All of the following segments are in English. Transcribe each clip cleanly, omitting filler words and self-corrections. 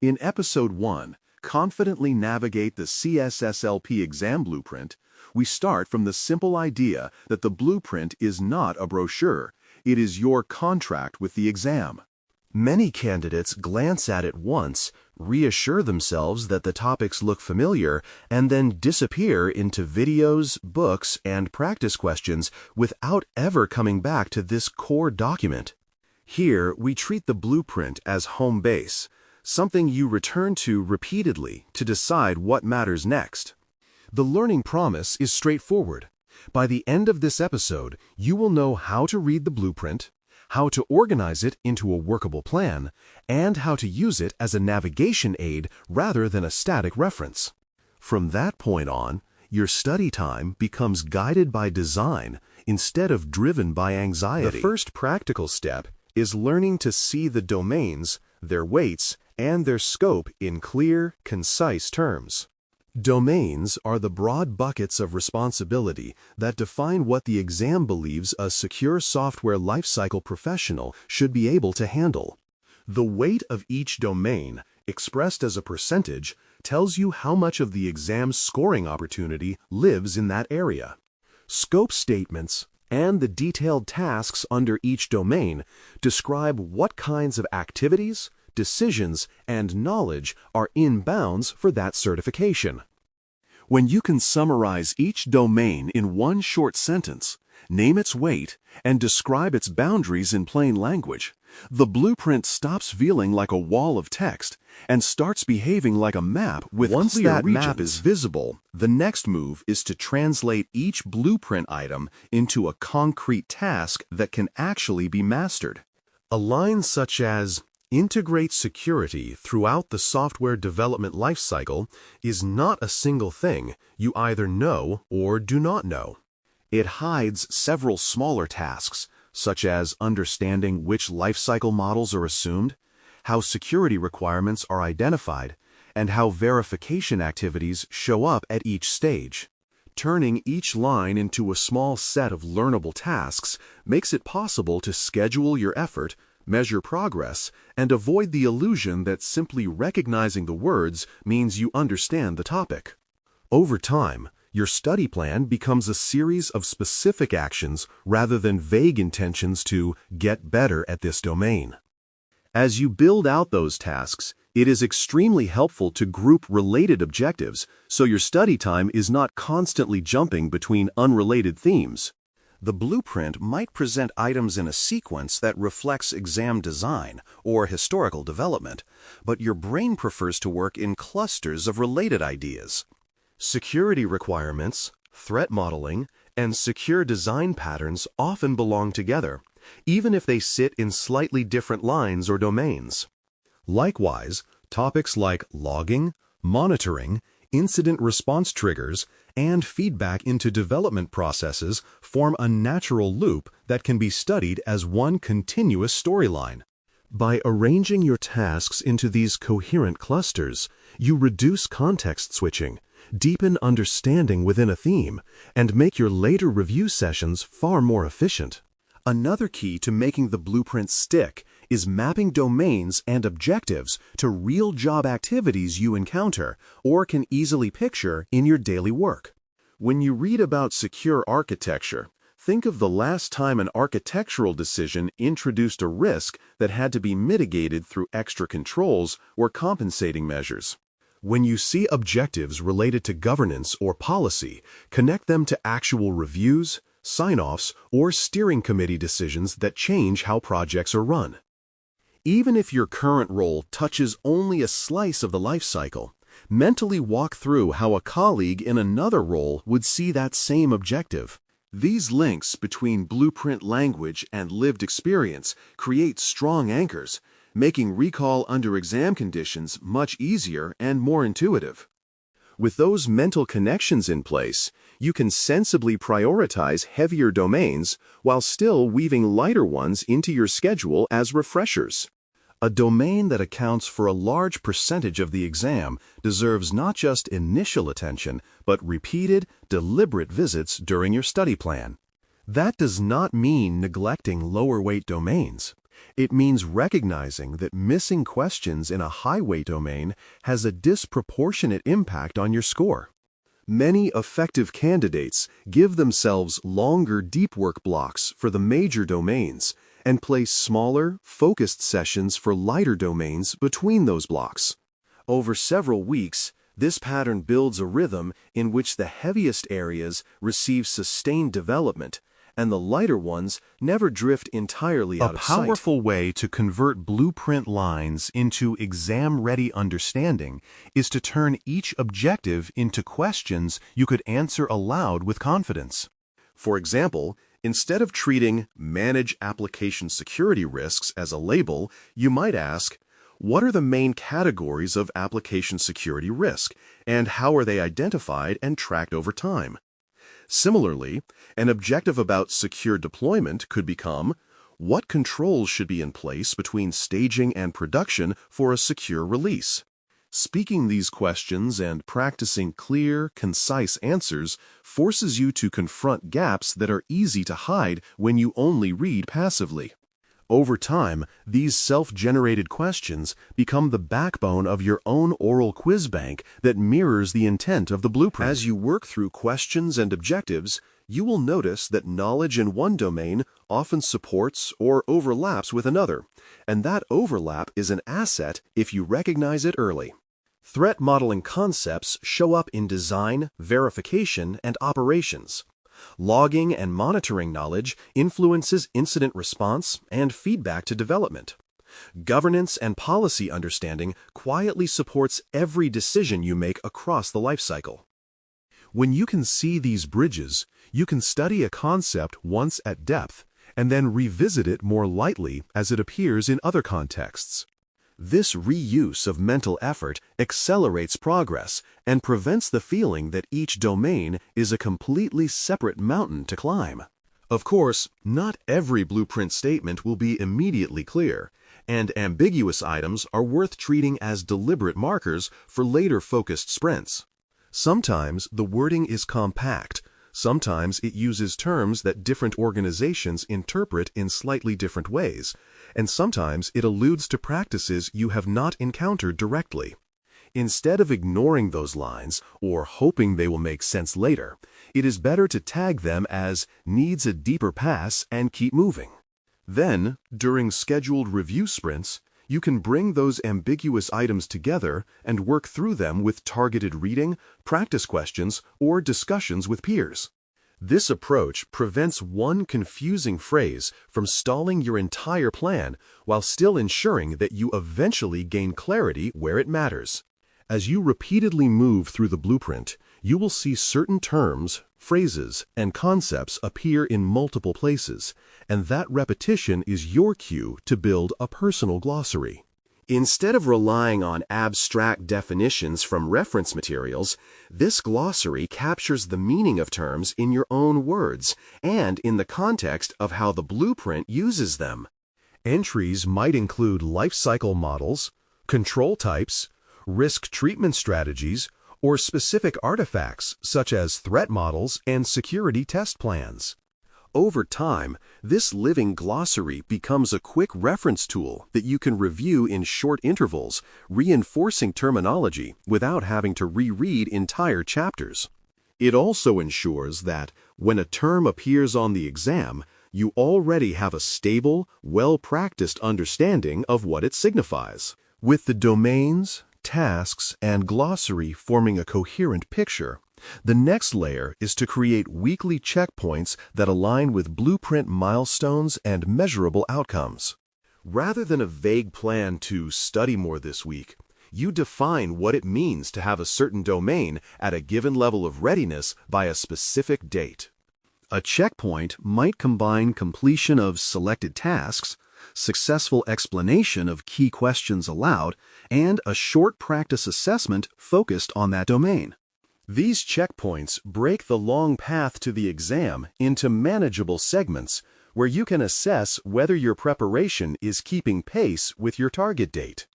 In Episode 1, Confidently Navigate the CSSLP Exam Blueprint, we start from the simple idea that the blueprint is not a brochure, it is your contract with the exam. Many candidates glance at it once, reassure themselves that the topics look familiar, and then disappear into videos, books, and practice questions without ever coming back to this core document. Here, we treat the blueprint as home base, something you return to repeatedly to decide what matters next. The learning promise is straightforward. By the end of this episode, you will know how to read the blueprint, how to organize it into a workable plan, and how to use it as a navigation aid rather than a static reference. From that point on, your study time becomes guided by design instead of driven by anxiety. The first practical step is learning to see the domains, their weights, and their scope in clear, concise terms. Domains are the broad buckets of responsibility that define what the exam believes a secure software lifecycle professional should be able to handle. The weight of each domain, expressed as a percentage, tells you how much of the exam's scoring opportunity lives in that area. Scope statements and the detailed tasks under each domain describe what kinds of activities, decisions, and knowledge are in bounds for that certification. When you can summarize each domain in one short sentence, name its weight, and describe its boundaries in plain language, the blueprint stops feeling like a wall of text and starts behaving like a map with clear regions. Once that map is visible, the next move is to translate each blueprint item into a concrete task that can actually be mastered. A line such as integrate security throughout the software development lifecycle is not a single thing you either know or do not know. It hides several smaller tasks, such as understanding which lifecycle models are assumed, how security requirements are identified, and how verification activities show up at each stage. Turning each line into a small set of learnable tasks makes it possible to schedule your effort, measure progress, and avoid the illusion that simply recognizing the words means you understand the topic. Over time, your study plan becomes a series of specific actions rather than vague intentions to get better at this domain. As you build out those tasks, it is extremely helpful to group related objectives so your study time is not constantly jumping between unrelated themes. The blueprint might present items in a sequence that reflects exam design or historical development, but your brain prefers to work in clusters of related ideas. Security requirements, threat modeling, and secure design patterns often belong together, even if they sit in slightly different lines or domains. Likewise, topics like logging, monitoring, incident response triggers, and feedback into development processes form a natural loop that can be studied as one continuous storyline. By arranging your tasks into these coherent clusters, you reduce context switching, deepen understanding within a theme, and make your later review sessions far more efficient. Another key to making the blueprint stick is mapping domains and objectives to real job activities you encounter or can easily picture in your daily work. When you read about secure architecture, think of the last time an architectural decision introduced a risk that had to be mitigated through extra controls or compensating measures. When you see objectives related to governance or policy, connect them to actual reviews, sign-offs, or steering committee decisions that change how projects are run. Even if your current role touches only a slice of the life cycle, mentally walk through how a colleague in another role would see that same objective. These links between blueprint language and lived experience create strong anchors, making recall under exam conditions much easier and more intuitive. With those mental connections in place, you can sensibly prioritize heavier domains while still weaving lighter ones into your schedule as refreshers. A domain that accounts for a large percentage of the exam deserves not just initial attention, but repeated, deliberate visits during your study plan. That does not mean neglecting lower weight domains. It means recognizing that missing questions in a high-weight domain has a disproportionate impact on your score. Many effective candidates give themselves longer deep work blocks for the major domains and place smaller, focused sessions for lighter domains between those blocks. Over several weeks, this pattern builds a rhythm in which the heaviest areas receive sustained development and the lighter ones never drift entirely out of sight. A powerful way to convert blueprint lines into exam-ready understanding is to turn each objective into questions you could answer aloud with confidence. For example, instead of treating "manage application security risks" as a label, you might ask, what are the main categories of application security risk, and how are they identified and tracked over time? Similarly, an objective about secure deployment could become, what controls should be in place between staging and production for a secure release? Speaking these questions and practicing clear, concise answers forces you to confront gaps that are easy to hide when you only read passively. Over time, these self-generated questions become the backbone of your own oral quiz bank that mirrors the intent of the blueprint. As you work through questions and objectives, you will notice that knowledge in one domain often supports or overlaps with another, and that overlap is an asset if you recognize it early. Threat modeling concepts show up in design, verification, and operations. Logging and monitoring knowledge influences incident response and feedback to development. Governance and policy understanding quietly supports every decision you make across the lifecycle. When you can see these bridges, you can study a concept once at depth and then revisit it more lightly as it appears in other contexts. This reuse of mental effort accelerates progress and prevents the feeling that each domain is a completely separate mountain to climb. Of course, not every blueprint statement will be immediately clear, and ambiguous items are worth treating as deliberate markers for later focused sprints. Sometimes the wording is compact. Sometimes it uses terms that different organizations interpret in slightly different ways, and sometimes it alludes to practices you have not encountered directly. Instead of ignoring those lines or hoping they will make sense later, it is better to tag them as needs a deeper pass and keep moving. Then, during scheduled review sprints, you can bring those ambiguous items together and work through them with targeted reading, practice questions, or discussions with peers. This approach prevents one confusing phrase from stalling your entire plan while still ensuring that you eventually gain clarity where it matters. As you repeatedly move through the blueprint, you will see certain terms, phrases, and concepts appear in multiple places, and that repetition is your cue to build a personal glossary. Instead of relying on abstract definitions from reference materials, this glossary captures the meaning of terms in your own words and in the context of how the blueprint uses them. Entries might include lifecycle models, control types, risk treatment strategies, or specific artifacts such as threat models and security test plans. Over time, this living glossary becomes a quick reference tool that you can review in short intervals, reinforcing terminology without having to reread entire chapters. It also ensures that, when a term appears on the exam, you already have a stable, well-practiced understanding of what it signifies. With the domains, tasks, and glossary forming a coherent picture, the next layer is to create weekly checkpoints that align with blueprint milestones and measurable outcomes. Rather than a vague plan to study more this week, you define what it means to have a certain domain at a given level of readiness by a specific date. A checkpoint might combine completion of selected tasks, successful explanation of key questions aloud, and a short practice assessment focused on that domain. These checkpoints break the long path to the exam into manageable segments where you can assess whether your preparation is keeping pace with your target date.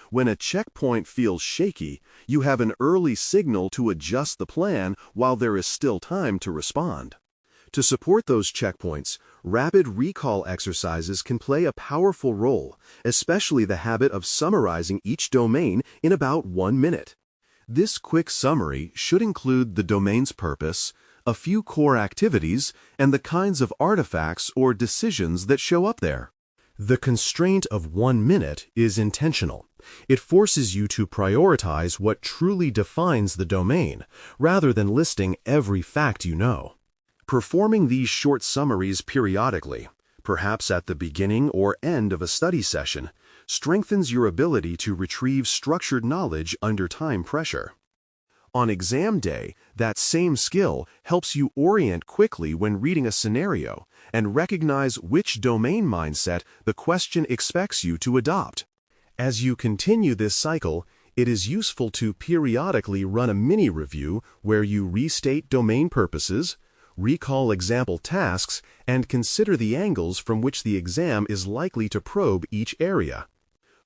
When a checkpoint feels shaky, you have an early signal to adjust the plan while there is still time to respond. To support those checkpoints, rapid recall exercises can play a powerful role, especially the habit of summarizing each domain in about 1 minute. This quick summary should include the domain's purpose, a few core activities, and the kinds of artifacts or decisions that show up there. The constraint of 1 minute is intentional. It forces you to prioritize what truly defines the domain, rather than listing every fact you know. Performing these short summaries periodically, perhaps at the beginning or end of a study session, strengthens your ability to retrieve structured knowledge under time pressure. On exam day, that same skill helps you orient quickly when reading a scenario and recognize which domain mindset the question expects you to adopt. As you continue this cycle, it is useful to periodically run a mini-review where you restate domain purposes, recall example tasks, and consider the angles from which the exam is likely to probe each area.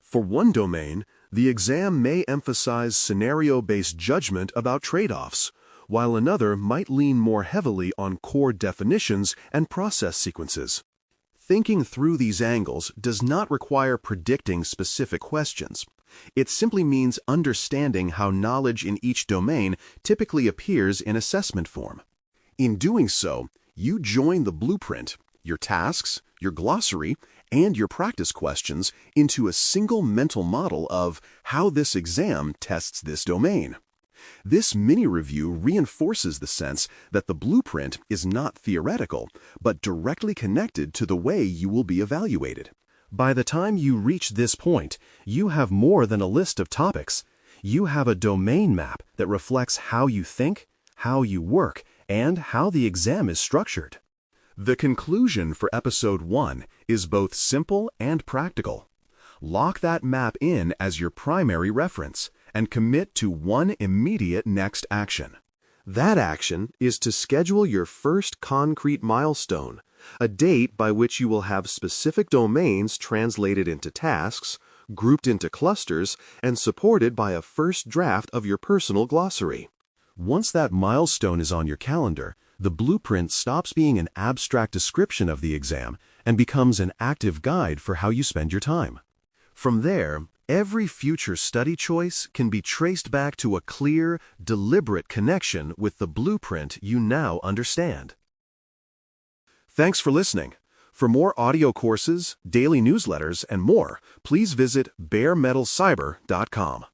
For one domain, the exam may emphasize scenario-based judgment about trade-offs, while another might lean more heavily on core definitions and process sequences. Thinking through these angles does not require predicting specific questions. It simply means understanding how knowledge in each domain typically appears in assessment form. In doing so, you join the blueprint, your tasks, your glossary, and your practice questions into a single mental model of how this exam tests this domain. This mini-review reinforces the sense that the blueprint is not theoretical, but directly connected to the way you will be evaluated. By the time you reach this point, you have more than a list of topics. You have a domain map that reflects how you think, how you work, and how the exam is structured. The conclusion for Episode 1 is both simple and practical. Lock that map in as your primary reference and commit to one immediate next action. That action is to schedule your first concrete milestone, a date by which you will have specific domains translated into tasks, grouped into clusters, and supported by a first draft of your personal glossary. Once that milestone is on your calendar, the blueprint stops being an abstract description of the exam and becomes an active guide for how you spend your time. From there, every future study choice can be traced back to a clear, deliberate connection with the blueprint you now understand. Thanks for listening. For more audio courses, daily newsletters, and more, please visit baremetalcyber.com.